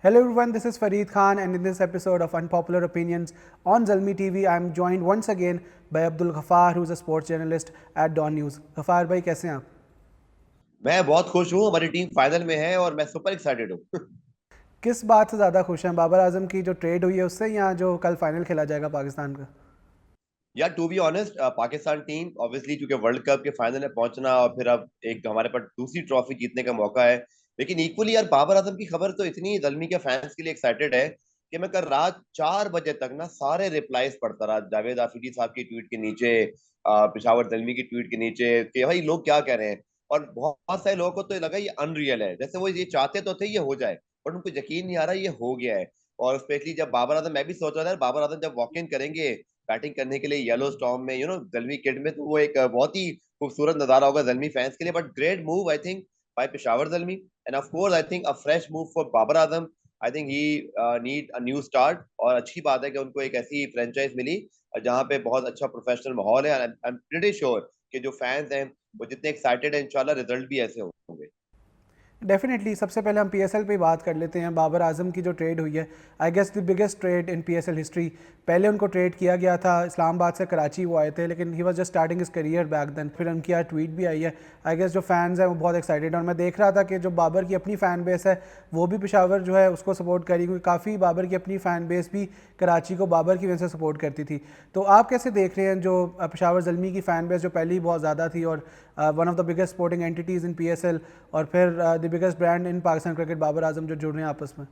Hello everyone, this is Fareed Khan, and in this episode of Unpopular Opinions on Zalmi TV, I am joined once again by Abdul Ghaffar, who is a sports journalist at Dawn News. Ghaffar भाई कैसे हैं आप? मैं बहुत खुश हूँ। हमारी team final में है और मैं सुपर एक्साइटेड हूँ। किस बात से ज़्यादा खुश हैं, बाबर आजम की जो ट्रेड हुई है उससे, या जो कल फाइनल खेला जाएगा पाकिस्तान का? यार to be honest, Pakistan team obviously क्योंकि वर्ल्ड कप के फाइनल में पहुंचना और फिर अब एक हमारे पास दूसरी ट्रॉफी जीतने का मौका है। लेकिन इक्वली यार बाबर आजम की खबर तो इतनी ज़ल्मी के फैंस के लिए एक्साइटेड है कि मैं कल रात 4 बजे तक ना सारे रिप्लाईज पढ़ता रहा जावेद आफरीदी साहब की ट्वीट के नीचे, पिशावर ज़ल्मी की ट्वीट के नीचे कि भाई लोग क्या कह रहे हैं। और बहुत सारे लोगों को तो लगा ये अनरियल है, जैसे वो ये चाहते तो थे ये हो जाए, बट उनको यकीन नहीं आ रहा ये हो गया है। और स्पेशली जब बाबर आजम, मैं भी सोच रहा था बाबर आजम जब वॉक इन करेंगे बैटिंग करने के लिए येलो स्टॉर्म में, जलमी किट में, तो वो एक बहुत ही खूबसूरत नजारा होगा जलमी फैंस के लिए। But great move I think by Peshawar Zalmi, and of course I think a fresh move for Babar Azam. I think he need a new start, और अच्छी बात है कि उनको एक ऐसी फ्रेंचाइज मिली जहाँ पे बहुत अच्छा प्रोफेशनल माहौल है। आई एम प्रीटी श्योर कि जो फैंस हैं वो जितने एक्साइटेड हैं, इंशाल्लाह रिजल्ट भी ऐसे होंगे। डेफिनेटली सबसे पहले हम पीएसएल पे बात कर लेते हैं। बाबर आजम की जो ट्रेड हुई है, I guess the biggest trade in PSL history. पहले उनको ट्रेड किया गया था, इस्लामाबाद से कराची वो आए थे, लेकिन he was just starting his career back then. फिर उनकी आज ट्वीट भी आई है। आई गेस जो फैंस हैं वो बहुत एक्साइटेड हैं, और मैं देख रहा था कि जो बाबर की अपनी फ़ैन बेस है वो भी पेशावर जो है उसको सपोर्ट करी, क्योंकि काफ़ी बाबर की अपनी फ़ैन बेस भी कराची को बाबर की वजह से सपोर्ट करती थी। तो आप कैसे देख रहे हैं जो पेशावर ज़ल्मी की फ़ैन बेस जो पहले ही बहुत ज़्यादा थी, और one of the biggest sporting entities in PSL, और फिर the biggest brand in Pakistan cricket Babar Azam जो जुड़ रहे हैं आपस में?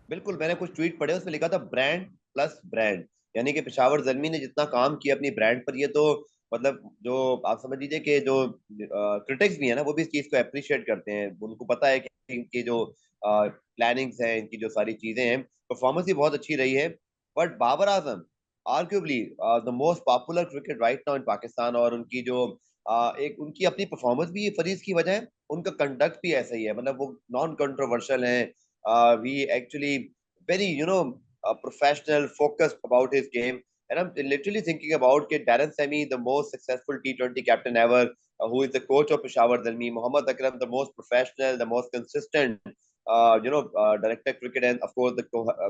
बिल्कुल, मैंने कुछ ट्वीट पढ़े, उसमें लिखा था ब्रांड प्लस ब्रांड, यानी कि पेशावर जलमी ने जितना काम किया अपनी ब्रांड पर, ये तो मतलब जो आप समझ लीजिए कि जो क्रिटिक्स भी है ना वो भी इस चीज को अप्रिशिएट करते हैं। उनको पता है कि इनकी जो प्लानिंग्स हैं, इनकी जो सारी चीजें हैं, परफॉर्मेंस भी बहुत अच्छी रही है। But Babar Azam arguably the most popular cricket right now in Pakistan, और उनकी जो एक उनकी अपनी परफॉर्मेंस भी फरीज की वजह है, उनका कंडक्ट भी ऐसा ही है, मतलब वो नॉन कंट्रोवर्शियल है। We actually very professional, focused about his game. And I'm literally thinking about Darren Semi, the most successful T20 captain ever, who is the coach of Peshawar Zalmi. Mohammad Akram, the most professional, the most consistent, director cricket, and of course the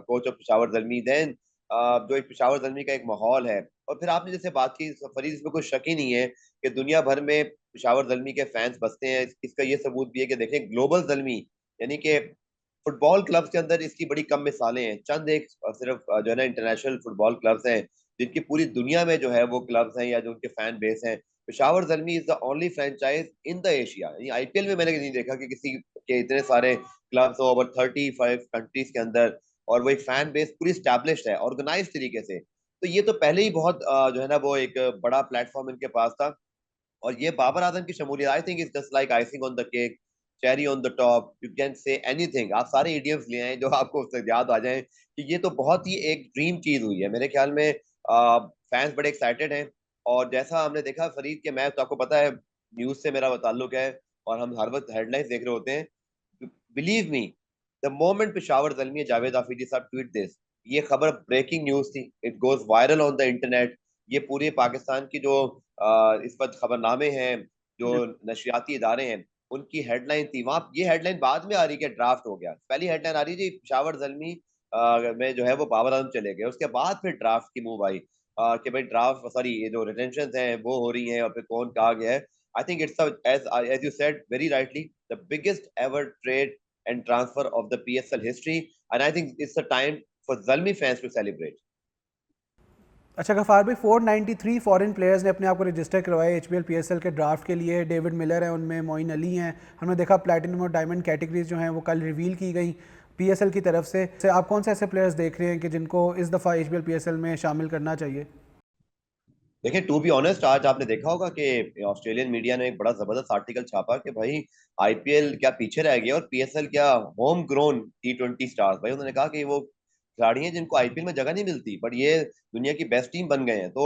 coach of Peshawar Zalmi. Then जो एक पिशावर जलमी का एक माहौल है। और फिर आपने जैसे बात की फरीद, इसमें कोई शक ही नहीं है कि दुनिया भर में पिशावर जलमी के फैंस बसते हैं। इसका ये सबूत भी है कि देखें ग्लोबल जलमी, यानी कि फुटबॉल क्लब्स के अंदर इसकी बड़ी कम मिसालें हैं। चंद एक सिर्फ जो है ना इंटरनेशनल फुटबॉल क्लब्स हैं जिनकी पूरी दुनिया में जो है वो क्लब्स हैं या जो उनके फैन बेस हैं। Peshawar Zalmi is the only franchise in the Asia, IPL में मैंने नहीं देखा कि किसी के इतने सारे क्लब्स हो ओवर 35 कंट्रीज के अंदर, और वो एक फैन बेस पूरी स्टैब्लिश्ड है ऑर्गेनाइज तरीके से। तो ये तो पहले ही बहुत जो है ना वो एक बड़ा प्लेटफॉर्म इनके पास था। और ये बाबर आजम की शमूलियत I think is just like icing on the cake, cherry on the top, you can say anything. आप सारे इडियम्स ले आए जो आपको उससे याद आ जाए कि ये तो बहुत ही एक ड्रीम चीज हुई है मेरे ख्याल में। फैंस बड़े एक्साइटेड हैं। और जैसा हमने देखा फरीद के, मैच तो आपको पता है न्यूज से मेरा ताल्लुक है और हम हर वक्त हेडलाइंस देख रहे होते हैं। Believe me, the moment Peshawar Zalmi Javed Afridi साहब ट्वीट दिस, ये खबर ब्रेकिंग न्यूज थी, it goes viral on the internet. ये पूरे पाकिस्तान की जो इस वक्त खबरनामे हैं, जो नशरियाती इदारे हैं, उनकी हेडलाइन थी वहां। ये हेडलाइन बाद में आ रही है कि ड्राफ्ट हो गया, पहली हेडलाइन आ रही थी पेशावर जलमी में जो है वो बाबर आजम चले गए, उसके बाद फिर ड्राफ्ट की मूव आई कि भाई ड्राफ्ट, सॉरी, ये जो रिटेंशन हैं वो हो रही हैं और फिर कौन कहा गया है। I think it's as you said very rightly the biggest ever trade and transfer of the PSL history, and I think it's a time for Zalmi fans to celebrate. अच्छा गफार भाई, 493 फॉरेन प्लेयर्स ने अपने आप को रजिस्टर करवाया HPL PSL के draft के लिए। डेविड मिलर है उनमें, मोइन अली हैं। हमने देखा प्लैटिनम और डायमंड कैटेगरीज जो हैं वो कल रिवील की गई पीएसएल की तरफ से आप कौन से ऐसे प्लेयर्स देख रहे हैं कि जिनको इस दफ़ा एचपीएल पीएसएल में शामिल करना चाहिए? देखिए टू बी ऑनेस्ट, आज आपने देखा होगा कि ऑस्ट्रेलियन मीडिया ने एक बड़ा जबरदस्त आर्टिकल छापा कि भाई आईपीएल क्या पीछे रह गया और पीएसएल क्या होम ग्रोन T20 स्टार्स। भाई उन्होंने कहा कि वो खिलाड़ी हैं जिनको आईपीएल में जगह नहीं मिलती, बट ये दुनिया की बेस्ट टीम बन गए हैं। तो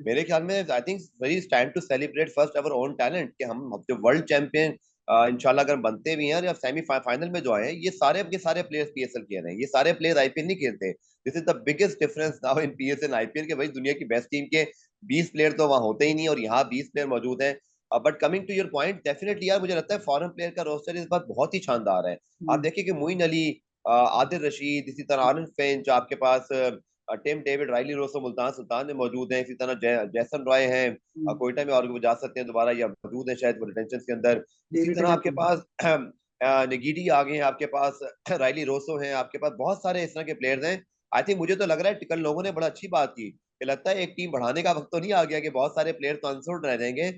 मेरे ख्याल में I think very time to celebrate first ever own talent कि हम जो वर्ल्ड चैंपियन इंशाल्लाह अगर बनते भी हैं, और या सेमी फाइनल में जो आए हैं, ये सारे प्लेयर्स पीएसएल के हैं, ये सारे प्लेयर्स आईपीएल नहीं खेलते। This is the biggest difference now in PSL IPL के भाई दुनिया की बेस्ट टीम के 20 प्लेयर तो वहां होते ही नहीं और यहाँ 20 प्लेयर मौजूद हैं। But coming to your point, definitely यार मुझे लगता है फॉरेन प्लेयर का रोस्टर इस बार बहुत ही शानदार है। आप देखिए कि मोइन अली, आदिल रशीद, इसी तरह आनंद फिंच, आपके पास Tim David, Rilee Rossouw, Multan Sultan में मौजूद हैं, इसी तरह जैसन रॉय हैं, कोयटा में और वो जा सकते हैं दोबारा या मौजूद है शायद वो रिटेंशन के अंदर। इसी तरह आपके पास निगीडी आ गए हैं, आपके पास राइली रोसो हैं, आपके पास बहुत सारे इस तरह के प्लेयर्स हैं। आई थिंक मुझे तो लग रहा है कल लोगों ने बड़ा अच्छी बात की कि लगता है एक टीम बढ़ाने का वक्त तो नहीं आ गया कि बहुत सारे प्लेयर तो अनसोल्ड रह जाएंगे।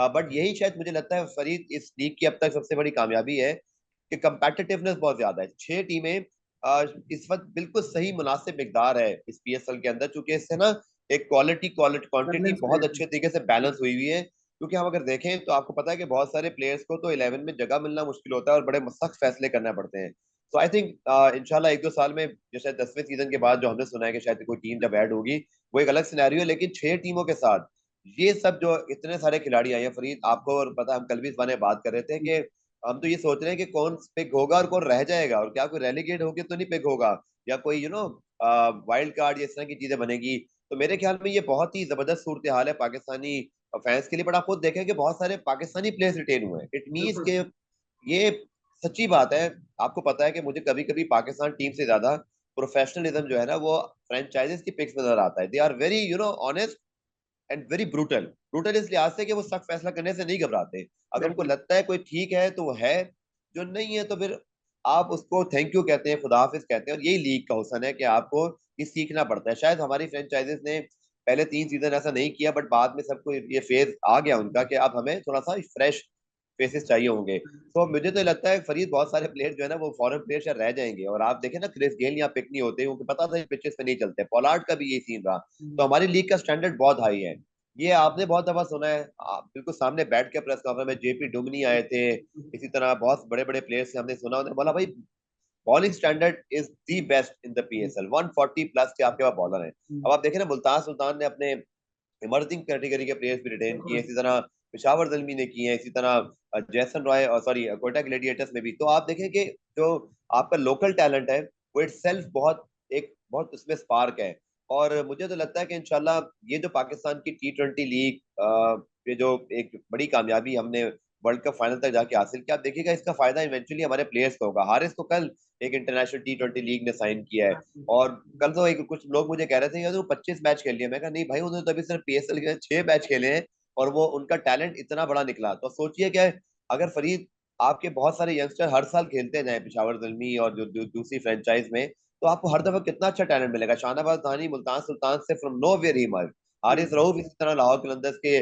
बट यही शायद मुझे लगता है फरीद इस लीग की अब तक सबसे बड़ी कामयाबी है कि कंपेटिटिवनेस बहुत ज्यादा है। 6 टीमें इस वक्त बिल्कुल सही मुनासिब मिकदार है इस पीएसएल के अंदर, चूंकि इससे ना एक क्वालिटी क्वांटिटी बहुत अच्छे तरीके से बैलेंस हुई हुई है। क्योंकि हम अगर देखें तो आपको पता है कि बहुत सारे प्लेयर्स को तो 11 में जगह मिलना मुश्किल होता है और बड़े सख्त फैसले करने पड़ते हैं। तो आई थिंक इंशाल्लाह 1-2 साल में जैसे 10वें सीजन के बाद जो हमने सुना है कि शायद कोई टीम जब ऐड होगी वो एक अलग सिनेरियो है, लेकिन 6 टीमों के साथ ये सब जो इतने सारे खिलाड़ी आए हैं फरीद, आपको और पता, हम कल भी इस बारे में बात कर रहे थे कि हम तो ये सोच रहे हैं कि कौन पिक होगा और कौन रह जाएगा, और क्या कोई रेलीगेट होके तो नहीं पिक होगा, या कोई वाइल्ड कार्ड या इस तरह की चीजें बनेगी। तो मेरे ख्याल में ये बहुत ही जबरदस्त सूरत हाल है पाकिस्तानी फैंस के लिए। बट आप खुद देखें कि बहुत सारे पाकिस्तानी प्लेयर्स रिटेन हुए हैं, इट मीन्स के ये सच्ची बात है। आपको पता है कि मुझे कभी कभी पाकिस्तान टीम से ज्यादा प्रोफेशनलिज्म जो है ना वो फ्रेंचाइजीज की पिक्स में नजर आता है। They are very honest and very brutal. Brutal इस लिहाज से कि वो सख्त फैसला करने से नहीं घबराते। अगर उनको लगता है कोई ठीक है तो वो है, जो नहीं है तो फिर आप उसको थैंक यू कहते हैं, खुदा हाफिज कहते हैं। और यही लीग का हुसन है कि आपको ये सीखना पड़ता है। शायद हमारी फ्रेंचाइजीज ने पहले 3 सीजन ऐसा नहीं किया, बट बाद में सबको ये फेज आ गया उनका कि अब हमें थोड़ा सा फ्रेश फेसेस चाहिए होंगे। तो मुझे तो लगता है फरीद बहुत सारे प्लेयर जो है ना वो फॉरेन प्लेयर शायद रह जाएंगे। और आप देखें ना, क्रिस गेल यहाँ पिक नहीं होते क्योंकि पता था पिचेस पे नहीं चलते। पोलार्ड का भी यही सीन रहा। तो हमारी लीग का स्टैंडर्ड बहुत हाई है। ये आपने बहुत दफा सुना है, आप बिल्कुल सामने बैठ के प्रेस कॉन्फ्रेंस में जेपी डुमनी आए थे, इसी तरह बहुत बड़े बड़े प्लेयर्स से हमने सुना, उन्होंने बोला भाई bowling standard is the best in the PSL, 140 plus के आपके पास बॉलर हैं। अब आप देखें ना, मुल्तान सुल्तान ने अपने इमर्जिंग कैटेगरी के प्लेयर्स भी रिटेन किए, इसी तरह पेशावर जलमी ने किए हैं, इसी तरह जैसन रॉय और सॉरी कोयटा ग्लेडिएटर्स में भी। तो आप देखें कि जो आपका लोकल टैलेंट है वो इटसेल्फ बहुत उसमें स्पार्क है। और मुझे तो लगता है कि इंशाल्लाह ये जो पाकिस्तान की T20 लीग, ये जो एक बड़ी कामयाबी हमने वर्ल्ड कप फाइनल तक जाके हासिल किया, आप देखिएगा इसका फायदा इवेंचुअली हमारे प्लेयर्स को होगा। हारिस को कल एक इंटरनेशनल T20 लीग ने साइन किया है, और कल तो एक कुछ लोग मुझे कह रहे थे यार वो 25 मैच खेल लिया। मैं कहा नहीं भाई, उन्होंने तो अभी सिर्फ पीएसएल के 6 मैच खेले हैं और वो उनका टैलेंट इतना बड़ा निकला। तो सोचिए क्या अगर फरीद आपके बहुत सारे यंगस्टर हर साल खेलते जाए पेशावर जलमी और जो दूसरी फ्रेंचाइज में, तो आपको हर दफा कितना अच्छा टैलेंट मिलेगा। शाहनवाज धानी मुल्तान सुल्तान से from nowhere he emerge, Haris Rauf इसी तरह लाहौर कलंदर्स के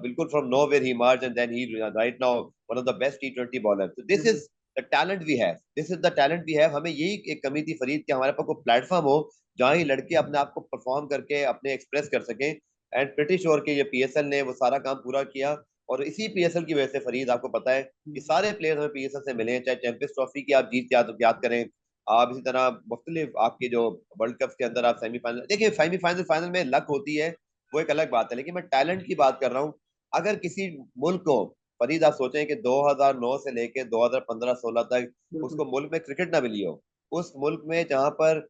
बिल्कुल from nowhere he emerge and then he right now one of the best T20 bowler. तो this is the talent we have, this is the talent we have. हमें यही एक कमी थी फरीद कि हमारे पास कोई प्लेटफॉर्म हो जहाँ ये लड़के अपने आप को परफॉर्म करके अपने एक्सप्रेस कर सकें। एंड प्रिटी श्योर के ये पीएसएल ने वो सारा काम पूरा किया। और इसी पीएसएल की वजह से फरीद आपको पता है कि सारे प्लेयर्स हमें पीएसएल से मिले हैं, चाहे चैंपियंस ट्रॉफी की आप जीत याद करें, आप इसी तरह मुख्तलिफ आपके जो वर्ल्ड कप के अंदर आप सेमीफाइनल देखिए, सेमीफाइनल फाइनल में लक होती है वो एक अलग बात है, लेकिन मैं टैलेंट की बात कर रहा हूँ। अगर किसी मुल्क को फरीद आप सोचें कि 2009 से लेके 2015-16 तक उसको मुल्क में क्रिकेट ना मिली हो, उस मुल्क में जहां पर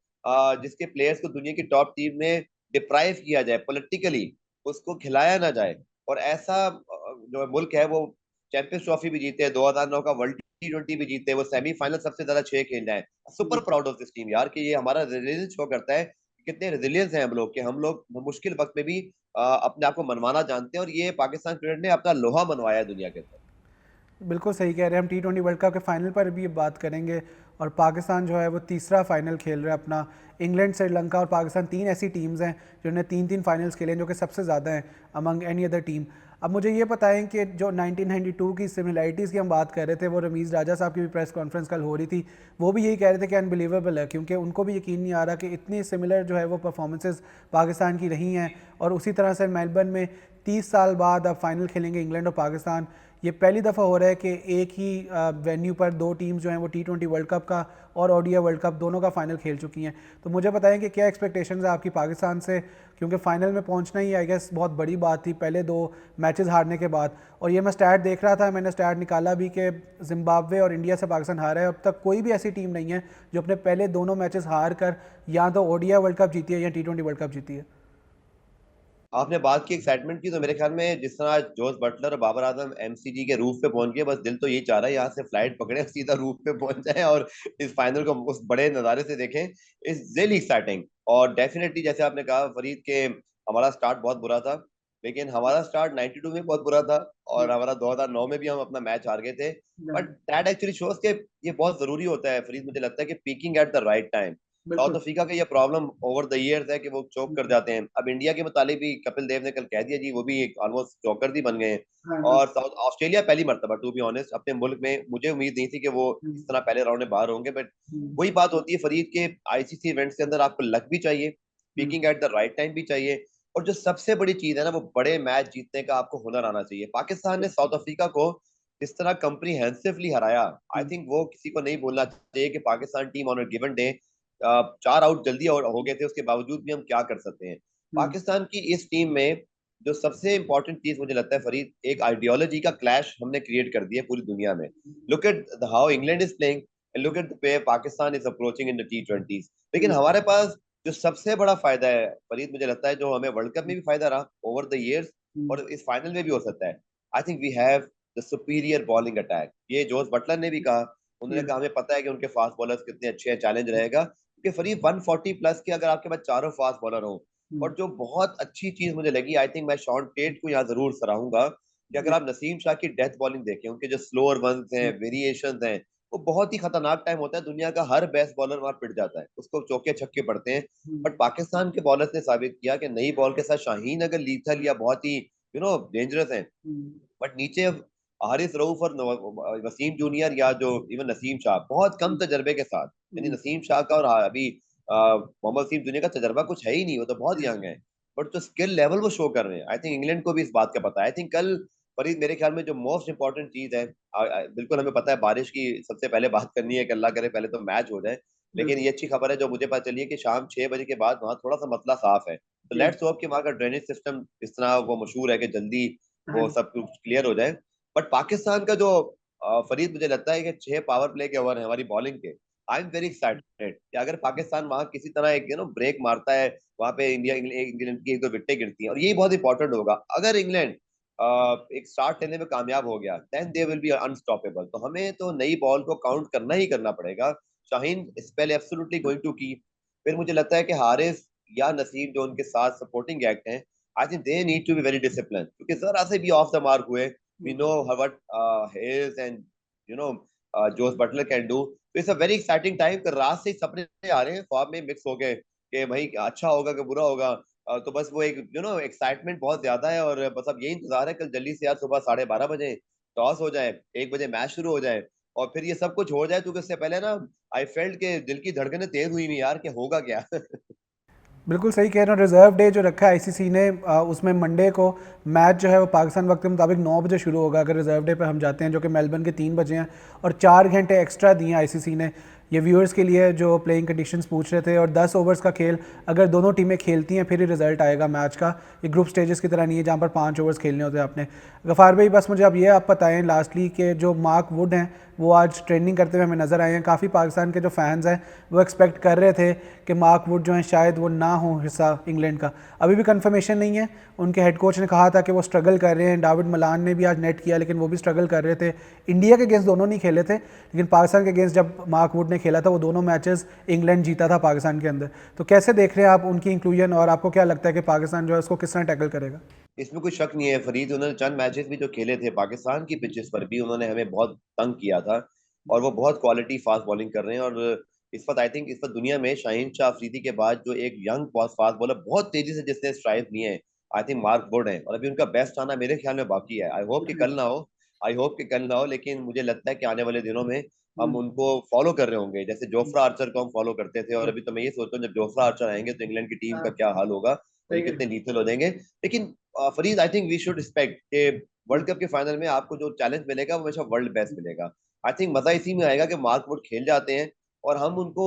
जिसके प्लेयर्स को दुनिया की टॉप टीम में डिप्राइव किया जाए पॉलिटिकली, उसको खिलाया ना जाए, और ऐसा जो मुल्क है वो चैंपियंस ट्रॉफी भी जीते हैं, 2009 का वर्ल्ड T20 भी जीते हैं, वो सेमीफाइनल सबसे ज्यादा 6 खेल जाए। Super proud of this team यार, कि ये हमारा रेजिलियंस शो करता है कि कितने रेजिलियंस हैं हम लोग, कि हम लोग मुश्किल वक्त में भी अपने आप को मनवाना जानते हैं। और ये पाकिस्तान क्रिकेट ने अपना लोहा मनवाया है दुनिया के अंदर। बिल्कुल सही कह रहे हैं। हम T20 वर्ल्ड कप के फाइनल पर भी बात करेंगे, और पाकिस्तान जो है वो तीसरा फाइनल खेल रहा है अपना। इंग्लैंड, श्रीलंका और पाकिस्तान 3 ऐसी टीम्स हैं जिन्होंने 3-3 फाइनल्स खेले हैं, जो कि सबसे ज़्यादा हैं अमंग एनी अदर टीम। अब मुझे ये बताएं कि जो 1992 की सिमिलैरिटीज़ की हम बात कर रहे थे, वो रमीज़ राजा साहब की भी प्रेस कॉन्फ्रेंस कल हो रही थी, वो भी यही कह रहे थे कि अनबिलीवेबल है, क्योंकि उनको भी यकीन नहीं आ रहा कि इतनी सिमिलर जो है वो परफॉर्मेंसेस पाकिस्तान की रही हैं। और उसी तरह से मेलबर्न में 30 साल बाद अब फाइनल खेलेंगे इंग्लैंड और पाकिस्तान। ये पहली दफ़ा हो रहा है कि एक ही वेन्यू पर 2 टीम्स जो हैं वो T20 वर्ल्ड कप का और ODI वर्ल्ड कप दोनों का फ़ाइनल खेल चुकी हैं। तो मुझे बताएं कि क्या एक्सपेक्टेशंस है आपकी पाकिस्तान से, क्योंकि फ़ाइनल में पहुंचना ही आई गेस बहुत बड़ी बात थी पहले 2 मैचेस हारने के बाद। और ये मैं स्टैट देख रहा था, मैंने स्टैट निकाला भी कि जिम्बाब्वे और इंडिया से पाकिस्तान हारा है। अब तक कोई भी ऐसी टीम नहीं है जो अपने पहले दोनों मैचेस हार कर या तो ODI वर्ल्ड कप जीती है या T20 वर्ल्ड कप जीती है। आपने बात की एक्साइटमेंट की, तो मेरे ख्याल में जिस तरह जोस बटलर और बाबर आजम एमसीजी के रूफ पे पहुंच गए, बस दिल तो यही चाह रहा है यहाँ से फ्लाइट पकड़े सीधा रूफ पे पहुंच जाए और इस फाइनल को उस बड़े नज़ारे से देखें। Is really exciting. और डेफिनेटली जैसे आपने कहा फरीद के, हमारा स्टार्ट बहुत बुरा था, लेकिन हमारा स्टार्ट 92 में बहुत बुरा था, और हमारा 2009 में भी हम अपना मैच हार गए थे। बट दैट एक्चुअली शोज के ये बहुत जरूरी होता है फरीद, मुझे लगता है कि peeking at the right time. South Africa का ये प्रॉब्लम ओवर द इयर्स है कि वो चोक कर जाते हैं। अब इंडिया के मुतालिक भी कपिल देव ने कल कह दिया जी, वो भी एक ऑलमोस्ट चौकर ही बन गए हैं। और साउथ ऑस्ट्रेलिया पहली मर्तबा, टू बी ऑनेस्ट, अपने मुल्क में मुझे उम्मीद नहीं थी कि वो इस तरह पहले राउंड में बाहर होंगे। बट वही बात होती है फरीद के, आईसीसी इवेंट्स के अंदर आपको लक भी चाहिए, peeking at the right time भी चाहिए, और जो सबसे बड़ी चीज है ना, वो बड़े मैच जीतने का आपको हुनर आना चाहिए। पाकिस्तान ने साउथ अफ्रीका को इस तरह कंप्रीहेंसिवली हराया, आई थिंक वो किसी को नहीं बोलना चाहिए कि Pakistan team on a given day 4 out जल्दी और हो गए थे, उसके बावजूद भी हम क्या कर सकते हैं। पाकिस्तान की इस टीम में जो सबसे इंपॉर्टेंट चीज मुझे लगता है फरीद, एक आइडियोलॉजी का क्लैश हमने क्रिएट कर दिया पूरी दुनिया में। Look at how England is playing and look at the way Pakistan is approaching in the T20s। लेकिन हमारे पास जो सबसे बड़ा फायदा है फरीद, मुझे लगता है जो हमें वर्ल्ड कप में भी फायदा रहा ओवर द इयर्स, और इस फाइनल में भी हो सकता है, I think we have the superior bowling attack. ये जोस बटलर ने भी कहा, उन्होंने कहा हमें पता है कि उनके फास्ट बॉलर्स कितने अच्छे हैं, चैलेंज रहेगा। क्योंकि फरीद 140 प्लस के अगर आपके पास चारों फास्ट बॉलर हो, और जो बहुत अच्छी चीज मुझे लगी, आई थिंक मैं शॉन टेट को यहाँ जरूर सराहूंगा, कि अगर आप नसीम शाह की डेथ बॉलिंग देखें, उनके जो स्लोअर वंस हैं, वेरिएशन हैं, वो बहुत ही खतरनाक टाइम होता है। दुनिया का हर बेस्ट बॉलर वहां पिट जाता है, उसको चौके छक्के पड़ते हैं। बट पाकिस्तान के बॉलर्स ने साबित किया कि नई बॉल के साथ शाहीन अगर लीथल या बहुत ही डेंजरस है, बट नीचे हारिस रऊफ और वसीम जूनियर, या जो इवन नसीम शाह बहुत कम तजर्बे के साथ, यानी नसीम शाह का और अभी मोहम्मद वसीम जूनियर का तजर्बा कुछ है ही नहीं, वो तो बहुत यंग है, बट जो स्किल लेवल वो शो कर रहे हैं, आई थिंक इंग्लैंड को भी इस बात का पता है। आई थिंक कल फरीद मेरे ख्याल में जो मोस्ट इंपॉर्टेंट चीज है, बिल्कुल हमें पता है बारिश की सबसे पहले बात करनी है कि अल्लाह करे पहले तो मैच हो जाए, लेकिन ये अच्छी खबर है जो मुझे पता चली है कि शाम 6 बजे के बाद वहाँ थोड़ा सा मसला साफ है। तो लेट्स होप कि वहाँ का ड्रेनेज सिस्टम इस तरह वो मशहूर है कि जल्दी वो सब कुछ क्लियर हो जाए। बट पाकिस्तान का जो फरीद, मुझे लगता है कि 6 पावर प्ले के ओवर है हमारी बॉलिंग के, आई एम वेरी एक्साइटेड कि अगर पाकिस्तान वहां किसी तरह एक ब्रेक मारता है, वहां पे इंग्लैंड की 1-2 विकेटें गिरती हैं, और यही बहुत इंपॉर्टेंट होगा। अगर इंग्लैंड एक स्टार्ट लेने में कामयाब हो गया, then they will be unstoppable. तो हमें तो नई बॉल को काउंट करना ही करना पड़ेगा। Shaheen spell absolutely going to key. फिर मुझे लगता है कि हारिस या नसीम जो उनके साथ सपोर्टिंग एक्ट हैं, I think they need to be very discipline, क्योंकि जरा से भी ऑफ द मार्क हुए, we know what Hales and you know Jos Buttler can do. तो it's a very exciting time, कि रात से ही सपने आ रहे हैं, ख्वाब में मिक्स हो गए कि भाई अच्छा होगा कि बुरा होगा। तो बस वो एक एक्साइटमेंट बहुत ज्यादा है, और बस अब यही इंतजार है कल जल्दी से यार सुबह 12:30 बजे टॉस हो जाए, 1 बजे मैच शुरू हो जाए, और फिर ये सब कुछ हो जाए। क्योंकि उससे पहले ना आई फेल्ट के दिल की धड़कनें तेज हुई हुई यार, कि होगा क्या। बिल्कुल सही कह रहे हो। रिजर्व डे जो रखा है आईसीसी ने, उसमें मंडे को मैच जो है वो पाकिस्तान वक्त के मुताबिक 9 बजे शुरू होगा अगर रिजर्व डे पे हम जाते हैं, जो कि मेलबर्न के 3 बजे हैं, और 4 घंटे एक्स्ट्रा दिए हैं आईसीसी ने ये व्यूअर्स के लिए जो प्लेइंग कंडीशंस पूछ रहे थे। और 10 ओवर्स का खेल अगर दोनों टीमें खेलती हैं फिर ही रिजल्ट आएगा मैच का। ये ग्रुप स्टेजेस की तरह नहीं है जहाँ पर 5 ओवर्स खेलने होते हैं आपने। गफ़ार भाई, बस मुझे अब ये आप बताएं लास्टली कि जो मार्क वुड हैं वो आज ट्रेनिंग करते हुए हमें नज़र आए हैं। काफ़ी पाकिस्तान के जो फैंस हैं वो एक्सपेक्ट कर रहे थे कि मार्क वुड जो हैं शायद वो ना हो हिस्सा इंग्लैंड का। अभी भी कंफर्मेशन नहीं है। उनके हेड कोच ने कहा था कि वो स्ट्रगल कर रहे हैं। डेविड मलान ने भी आज नेट किया, लेकिन वो भी स्ट्रगल कर रहे थे। इंडिया के अगेंस्ट दोनों नहीं खेले थे, लेकिन पाकिस्तान के अगेंस्ट जब मार्क वुड ने खेला था वो दोनों मैचेस इंग्लैंड जीता था पाकिस्तान के अंदर। तो कैसे देख रहे हैं आप उनकी इंक्लूजन, और आपको क्या लगता है कि पाकिस्तान जो है उसको किस तरह टैकल करेगा? इसमें कोई शक नहीं है फरीद, उन्होंने चंद मैचेस भी जो खेले थे पाकिस्तान की पिचेस पर भी, उन्होंने हमें बहुत तंग किया था, और वो बहुत क्वालिटी फास्ट बॉलिंग कर रहे हैं। और इस वक्त आई थिंक इस वक्त दुनिया में शाहीन शाह अफरीदी के बाद जो एक यंग फास्ट बॉलर बहुत तेजी से जिसने स्ट्राइक लिए हैं, आई थिंक मार्क वुड है, और अभी उनका बेस्ट आना मेरे ख्याल में बाकी है। आई होप कि कल ना हो, आई होप कि कल ना हो, लेकिन मुझे लगता है कि आने वाले दिनों में हम उनको फॉलो कर रहे होंगे, जैसे जोफ्रा आर्चर को हम फॉलो करते थे। और अभी तो मैं ये सोचता हूँ जब जोफ्रा आर्चर आएंगे तो इंग्लैंड की टीम का क्या हाल होगा, और ये कितने लीथल हो जाएंगे। लेकिन Farid, I think we should respect के वर्ल्ड कप के फाइनल में आपको जो चैलेंज मिलेगा वो हमेशा वर्ल्ड बेस्ट मिलेगा। आई थिंक मजा इसी में आएगा कि मार्क वुड खेल जाते हैं और हम उनको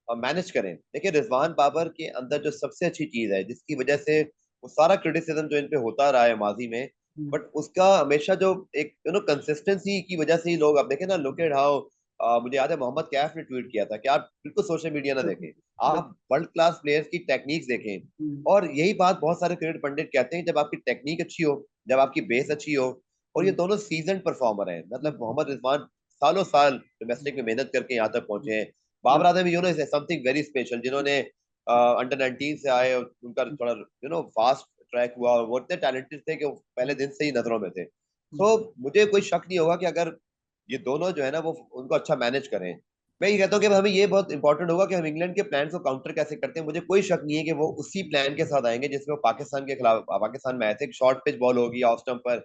मैनेज करें। देखिए रिजवान बाबर के अंदर जो सबसे अच्छी चीज है, जिसकी वजह से वो सारा क्रिटिसिज्म जो इन पे होता रहा है माजी में, बट उसका हमेशा जो एक कंसिस्टेंसी की वजह से ही लोग, अब देखें ना, लुक एट हाउ मुझे याद है मोहम्मद कैफ ने ट्वीट किया था कि आप बिल्कुल सोशल मीडिया ना देखें, आप वर्ल्ड क्लास प्लेयर्स की टेक्निक्स देखें। और यही बात बहुत सारे क्रिकेट पंडित कहते हैं, जब आपकी टेक्निक अच्छी हो, जब आपकी बेस अच्छी हो, और ये दोनों सीजन परफॉर्मर हैं, मतलब मोहम्मद रिजवान सालों साल डोमेस्टिक में मेहनत करके यहाँ तक पहुंचे हैं। Babar Azam you know is something very special, जिन्होंने अंडर 19 से आए, और उनका थोड़ा फास्ट ट्रैक हुआ, और वो इतने टैलेंटेड थे कि वो पहले दिन से ही नजरों में थे। तो मुझे कोई शक नहीं होगा कि अगर ये दोनों जो है ना वो उनको अच्छा मैनेज करें। मैं ये कहता हूँ कि हमें ये बहुत इंपॉर्टेंट होगा कि हम इंग्लैंड के प्लान को काउंटर कैसे करते हैं। मुझे कोई शक नहीं है कि वो उसी प्लान के साथ आएंगे जिसमें वो पाकिस्तान के खिलाफ, पाकिस्तान में आए थे, शॉर्ट पिच बॉल होगी ऑफ स्टंप पर।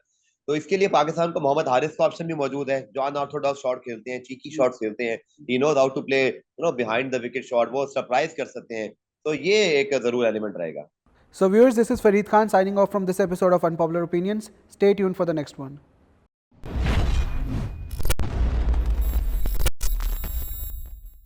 तो इसके लिए पाकिस्तान को मोहम्मद हारिस का ऑप्शन भी मौजूद है, जो अनऑर्थोडॉक्स शॉट खेलते हैं, चीकी शॉट खेलते हैं। He knows how to play behind the wicket shot, वो सरप्राइज कर सकते हैं। तो ये एक जरूर एलिमेंट रहेगा। So, viewers, this is Fareed Khan signing off from this episode of Unpopular Opinions. Stay tuned for the next one.